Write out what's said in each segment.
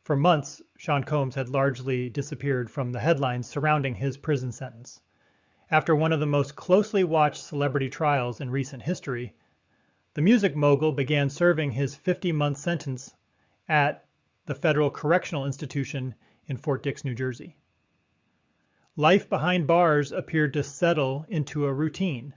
For months, Sean Combs had largely disappeared from the headlines surrounding his prison sentence. After one of the most closely watched celebrity trials in recent history, the music mogul began serving his 50-month sentence at the Federal Correctional Institution in Fort Dix, New Jersey. Life behind bars appeared to settle into a routine.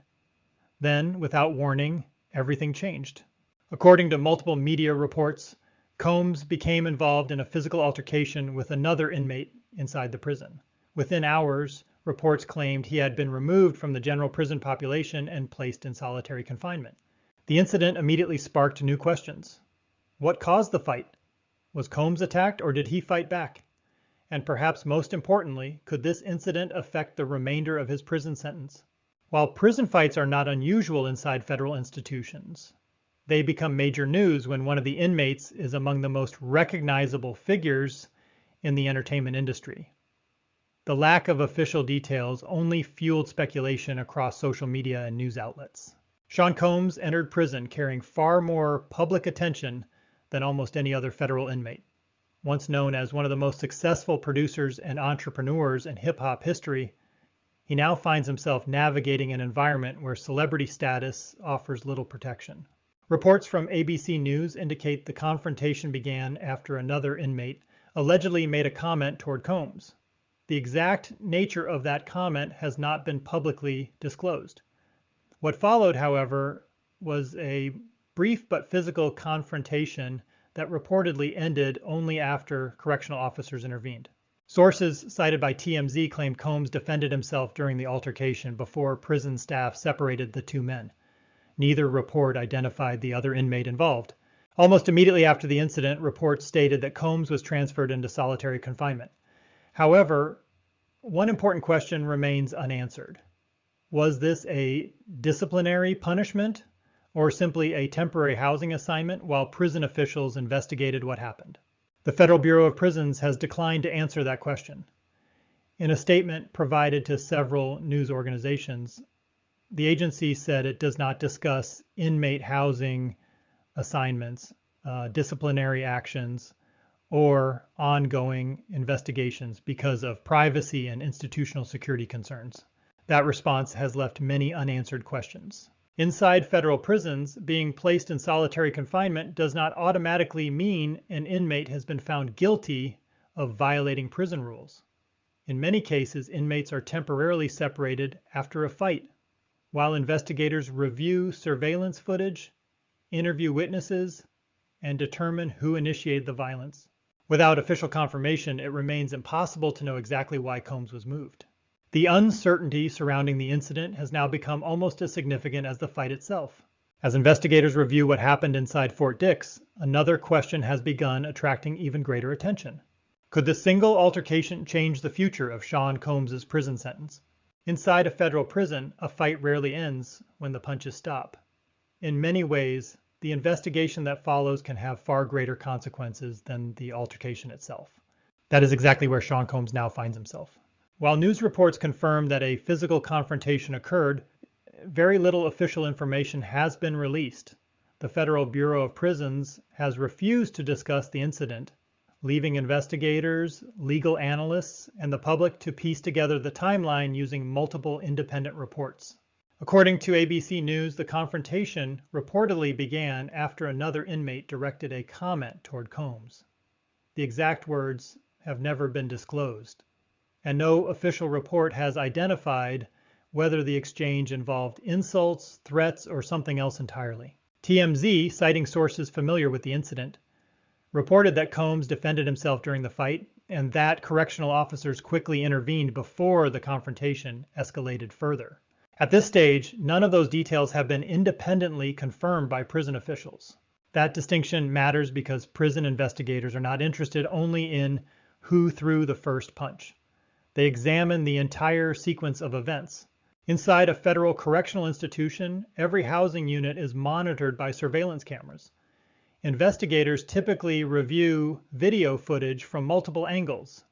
Then, without warning, everything changed. According to multiple media reports, Combs became involved in a physical altercation with another inmate inside the prison. Within hours, reports claimed he had been removed from the general prison population and placed in solitary confinement. The incident immediately sparked new questions. What caused the fight? Was Combs attacked or did he fight back? And perhaps most importantly, could this incident affect the remainder of his prison sentence? While prison fights are not unusual inside federal institutions, they become major news when one of the inmates is among the most recognizable figures in the entertainment industry. The lack of official details only fueled speculation across social media and news outlets. Sean Combs entered prison carrying far more public attention than almost any other federal inmate. Once known as one of the most successful producers and entrepreneurs in hip-hop history, he now finds himself navigating an environment where celebrity status offers little protection. Reports from ABC News indicate the confrontation began after another inmate allegedly made a comment toward Combs. The exact nature of that comment has not been publicly disclosed. What followed, however, was a brief but physical confrontation that reportedly ended only after correctional officers intervened. Sources cited by TMZ claimed Combs defended himself during the altercation before prison staff separated the two men. Neither report identified the other inmate involved. Almost immediately after the incident, reports stated that Combs was transferred into solitary confinement. However, one important question remains unanswered. Was this a disciplinary punishment or simply a temporary housing assignment while prison officials investigated what happened? The Federal Bureau of Prisons has declined to answer that question. In a statement provided to several news organizations, the agency said it does not discuss inmate housing assignments, disciplinary actions, or ongoing investigations because of privacy and institutional security concerns. That response has left many unanswered questions. Inside federal prisons, being placed in solitary confinement does not automatically mean an inmate has been found guilty of violating prison rules. In many cases, inmates are temporarily separated after a fight, while investigators review surveillance footage, interview witnesses, and determine who initiated the violence. Without official confirmation, it remains impossible to know exactly why Combs was moved. The uncertainty surrounding the incident has now become almost as significant as the fight itself. As investigators review what happened inside Fort Dix, another question has begun attracting even greater attention. Could the single altercation change the future of Sean Combs' prison sentence? Inside a federal prison, a fight rarely ends when the punches stop. In many ways, the investigation that follows can have far greater consequences than the altercation itself. That is exactly where Sean Combs now finds himself. While news reports confirm that a physical confrontation occurred, very little official information has been released. The Federal Bureau of Prisons has refused to discuss the incident, leaving investigators, legal analysts, and the public to piece together the timeline using multiple independent reports. According to ABC News, the confrontation reportedly began after another inmate directed a comment toward Combs. The exact words have never been disclosed, and no official report has identified whether the exchange involved insults, threats, or something else entirely. TMZ, citing sources familiar with the incident, reported that Combs defended himself during the fight and that correctional officers quickly intervened before the confrontation escalated further. At this stage, none of those details have been independently confirmed by prison officials. That distinction matters because prison investigators are not interested only in who threw the first punch. They examine the entire sequence of events. Inside a federal correctional institution, every housing unit is monitored by surveillance cameras. Investigators typically review video footage from multiple angles,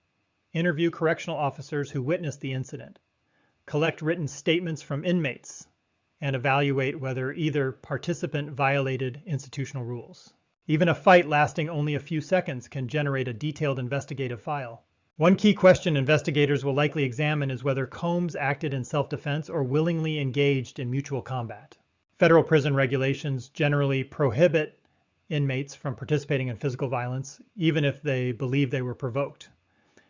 interview correctional officers who witnessed the incident, collect written statements from inmates, and evaluate whether either participant violated institutional rules. Even a fight lasting only a few seconds can generate a detailed investigative file. One key question investigators will likely examine is whether Combs acted in self-defense or willingly engaged in mutual combat. Federal prison regulations generally prohibit inmates from participating in physical violence, even if they believe they were provoked.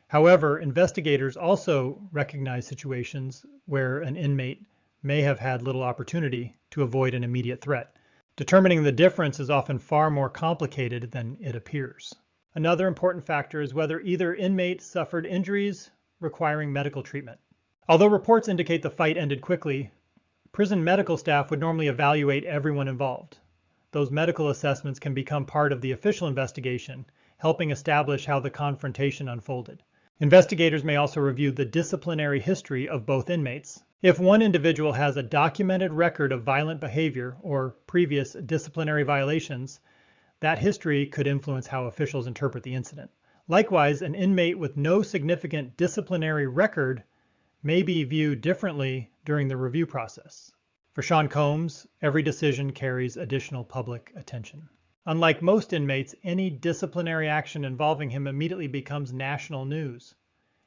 However, investigators also recognize situations where an inmate may have had little opportunity to avoid an immediate threat. Determining the difference is often far more complicated than it appears. Another important factor is whether either inmate suffered injuries requiring medical treatment. Although reports indicate the fight ended quickly, prison medical staff would normally evaluate everyone involved. Those medical assessments can become part of the official investigation, helping establish how the confrontation unfolded. Investigators may also review the disciplinary history of both inmates. If one individual has a documented record of violent behavior or previous disciplinary violations, that history could influence how officials interpret the incident. Likewise, an inmate with no significant disciplinary record may be viewed differently during the review process. For Sean Combs, every decision carries additional public attention. Unlike most inmates, any disciplinary action involving him immediately becomes national news.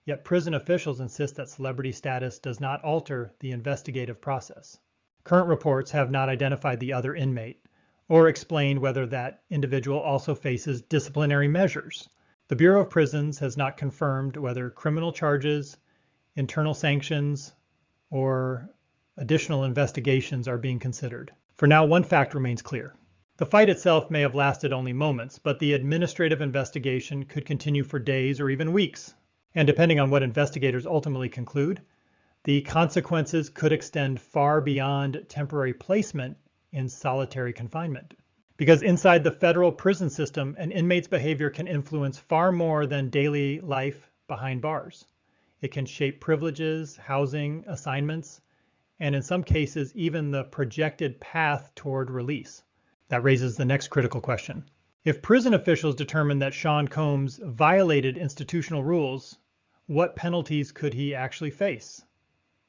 Yet prison officials insist that celebrity status does not alter the investigative process. Current reports have not identified the other inmate or explained whether that individual also faces disciplinary measures. The Bureau of Prisons has not confirmed whether criminal charges, internal sanctions, or additional investigations are being considered. For now, one fact remains clear. The fight itself may have lasted only moments, but the administrative investigation could continue for days or even weeks. And depending on what investigators ultimately conclude, the consequences could extend far beyond temporary placement in solitary confinement. Because inside the federal prison system, an inmate's behavior can influence far more than daily life behind bars. It can shape privileges, housing, assignments, and in some cases, even the projected path toward release. That raises the next critical question. If prison officials determine that Sean Combs violated institutional rules, what penalties could he actually face?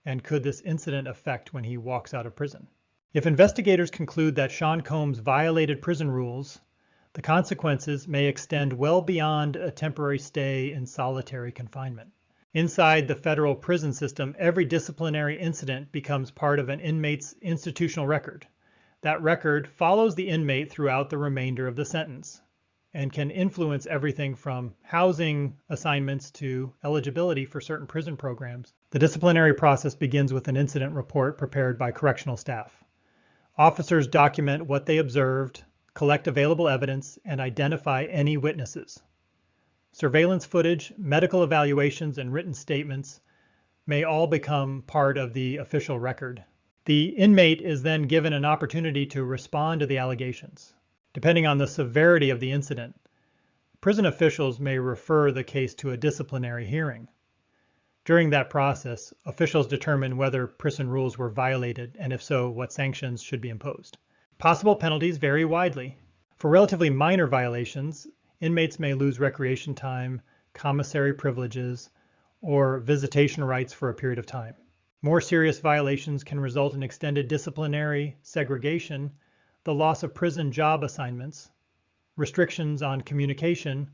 And could this incident affect when he walks out of prison? If investigators conclude that Sean Combs violated prison rules, the consequences may extend well beyond a temporary stay in solitary confinement. Inside the federal prison system, every disciplinary incident becomes part of an inmate's institutional record. That record follows the inmate throughout the remainder of the sentence and can influence everything from housing assignments to eligibility for certain prison programs. The disciplinary process begins with an incident report prepared by correctional staff. Officers document what they observed, collect available evidence, and identify any witnesses. Surveillance footage, medical evaluations, and written statements may all become part of the official record. The inmate is then given an opportunity to respond to the allegations. Depending on the severity of the incident, prison officials may refer the case to a disciplinary hearing. During that process, officials determine whether prison rules were violated, and if so, what sanctions should be imposed. Possible penalties vary widely. For relatively minor violations, inmates may lose recreation time, commissary privileges, or visitation rights for a period of time. More serious violations can result in extended disciplinary segregation, the loss of prison job assignments, restrictions on communication,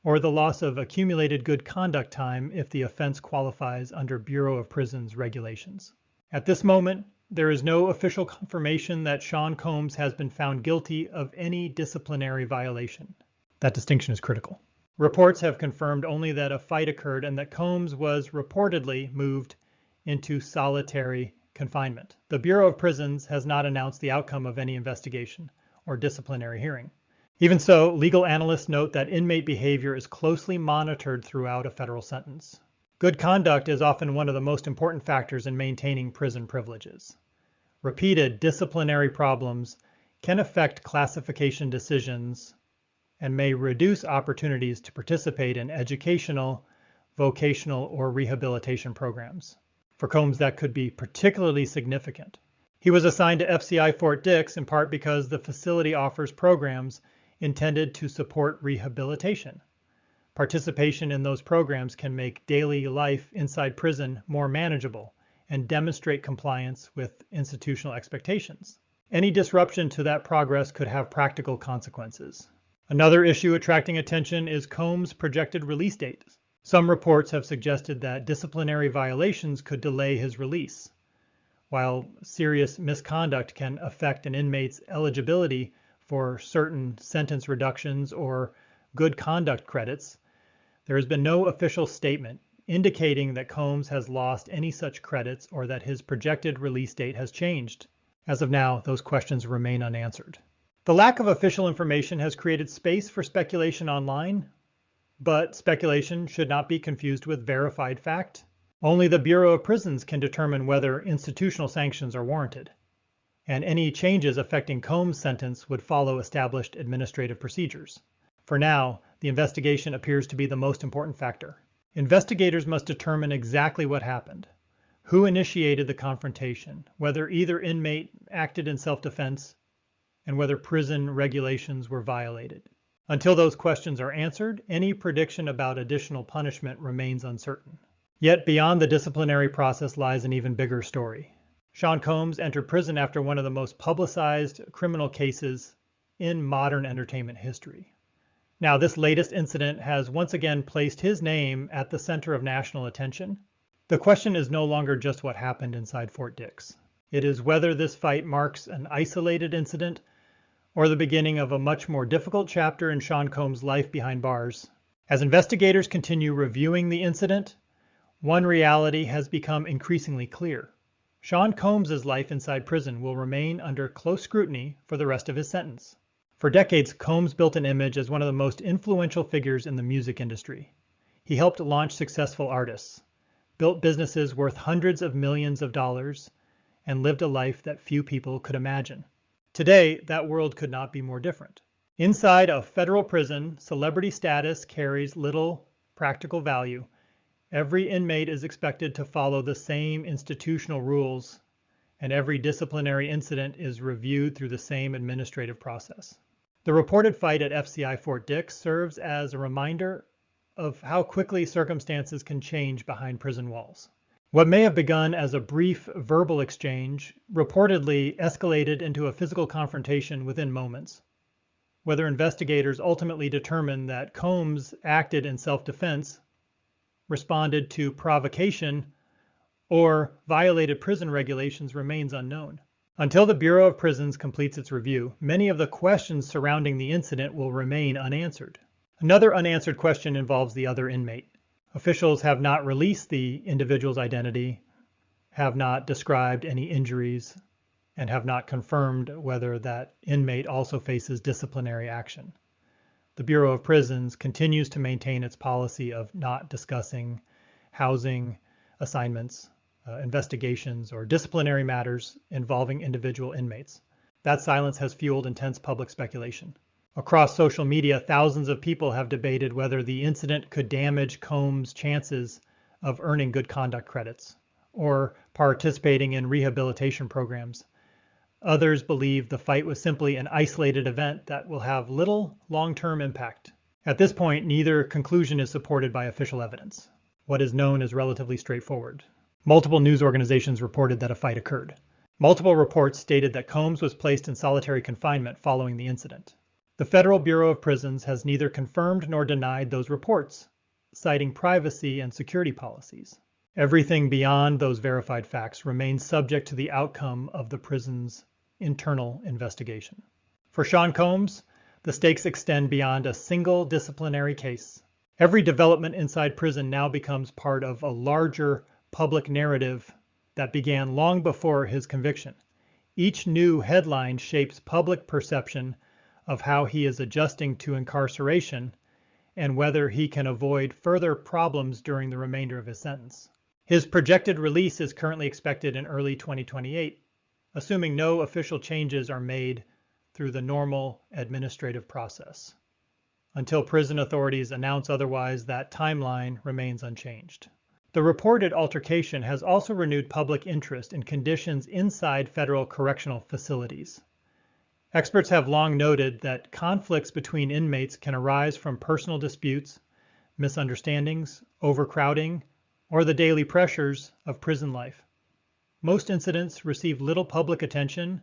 or the loss of accumulated good conduct time if the offense qualifies under Bureau of Prisons regulations. At this moment, there is no official confirmation that Sean Combs has been found guilty of any disciplinary violation. That distinction is critical. Reports have confirmed only that a fight occurred and that Combs was reportedly moved into solitary confinement. The Bureau of Prisons has not announced the outcome of any investigation or disciplinary hearing. Even so, legal analysts note that inmate behavior is closely monitored throughout a federal sentence. Good conduct is often one of the most important factors in maintaining prison privileges. Repeated disciplinary problems can affect classification decisions and may reduce opportunities to participate in educational, vocational, or rehabilitation programs. For Combs, that could be particularly significant. He was assigned to FCI Fort Dix in part because the facility offers programs intended to support rehabilitation. Participation in those programs can make daily life inside prison more manageable and demonstrate compliance with institutional expectations. Any disruption to that progress could have practical consequences. Another issue attracting attention is Combs' projected release date. Some reports have suggested that disciplinary violations could delay his release. While serious misconduct can affect an inmate's eligibility for certain sentence reductions or good conduct credits, there has been no official statement indicating that Combs has lost any such credits or that his projected release date has changed. As of now, those questions remain unanswered. The lack of official information has created space for speculation online, but speculation should not be confused with verified fact. Only the Bureau of Prisons can determine whether institutional sanctions are warranted, and any changes affecting Combs' sentence would follow established administrative procedures. For now, the investigation appears to be the most important factor. Investigators must determine exactly what happened, who initiated the confrontation, whether either inmate acted in self-defense, and whether prison regulations were violated. Until those questions are answered, any prediction about additional punishment remains uncertain. Yet beyond the disciplinary process lies an even bigger story. Sean Combs entered prison after one of the most publicized criminal cases in modern entertainment history. Now, this latest incident has once again placed his name at the center of national attention. The question is no longer just what happened inside Fort Dix. It is whether this fight marks an isolated incident or the beginning of a much more difficult chapter in Sean Combs' life behind bars. As investigators continue reviewing the incident, one reality has become increasingly clear. Sean Combs' life inside prison will remain under close scrutiny for the rest of his sentence. For decades, Combs built an image as one of the most influential figures in the music industry. He helped launch successful artists, built businesses worth hundreds of millions of dollars, and lived a life that few people could imagine. Today, that world could not be more different. Inside a federal prison, celebrity status carries little practical value. Every inmate is expected to follow the same institutional rules, and every disciplinary incident is reviewed through the same administrative process. The reported fight at FCI Fort Dix serves as a reminder of how quickly circumstances can change behind prison walls. What may have begun as a brief verbal exchange reportedly escalated into a physical confrontation within moments. Whether investigators ultimately determined that Combs acted in self-defense, responded to provocation, or violated prison regulations remains unknown. Until the Bureau of Prisons completes its review, many of the questions surrounding the incident will remain unanswered. Another unanswered question involves the other inmate. Officials have not released the individual's identity, have not described any injuries, and have not confirmed whether that inmate also faces disciplinary action. The Bureau of Prisons continues to maintain its policy of not discussing housing assignments, investigations, or disciplinary matters involving individual inmates. That silence has fueled intense public speculation. Across social media, thousands of people have debated whether the incident could damage Combs' chances of earning good conduct credits or participating in rehabilitation programs. Others believe the fight was simply an isolated event that will have little long-term impact. At this point, neither conclusion is supported by official evidence. What is known is relatively straightforward. Multiple news organizations reported that a fight occurred. Multiple reports stated that Combs was placed in solitary confinement following the incident. The Federal Bureau of Prisons has neither confirmed nor denied those reports, citing privacy and security policies. Everything beyond those verified facts remains subject to the outcome of the prison's internal investigation. For Sean Combs, the stakes extend beyond a single disciplinary case. Every development inside prison now becomes part of a larger public narrative that began long before his conviction. Each new headline shapes public perception of how he is adjusting to incarceration and whether he can avoid further problems during the remainder of his sentence. His projected release is currently expected in early 2028, assuming no official changes are made through the normal administrative process. Until prison authorities announce otherwise, that timeline remains unchanged. The reported altercation has also renewed public interest in conditions inside federal correctional facilities. Experts have long noted that conflicts between inmates can arise from personal disputes, misunderstandings, overcrowding, or the daily pressures of prison life. Most incidents receive little public attention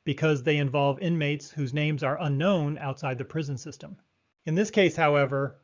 because they involve inmates whose names are unknown outside the prison system. In this case, however,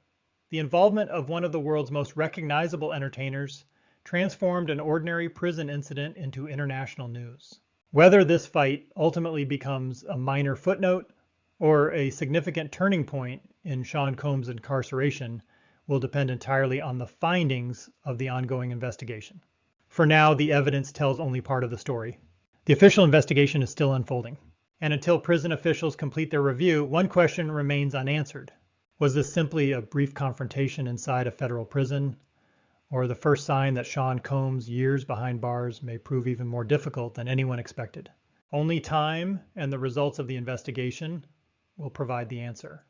the involvement of one of the world's most recognizable entertainers transformed an ordinary prison incident into international news. Whether this fight ultimately becomes a minor footnote or a significant turning point in Sean Combs' incarceration will depend entirely on the findings of the ongoing investigation. For now, the evidence tells only part of the story. The official investigation is still unfolding. And until prison officials complete their review, one question remains unanswered. Was this simply a brief confrontation inside a federal prison, or the first sign that Sean Combs' years behind bars may prove even more difficult than anyone expected? Only time and the results of the investigation will provide the answer.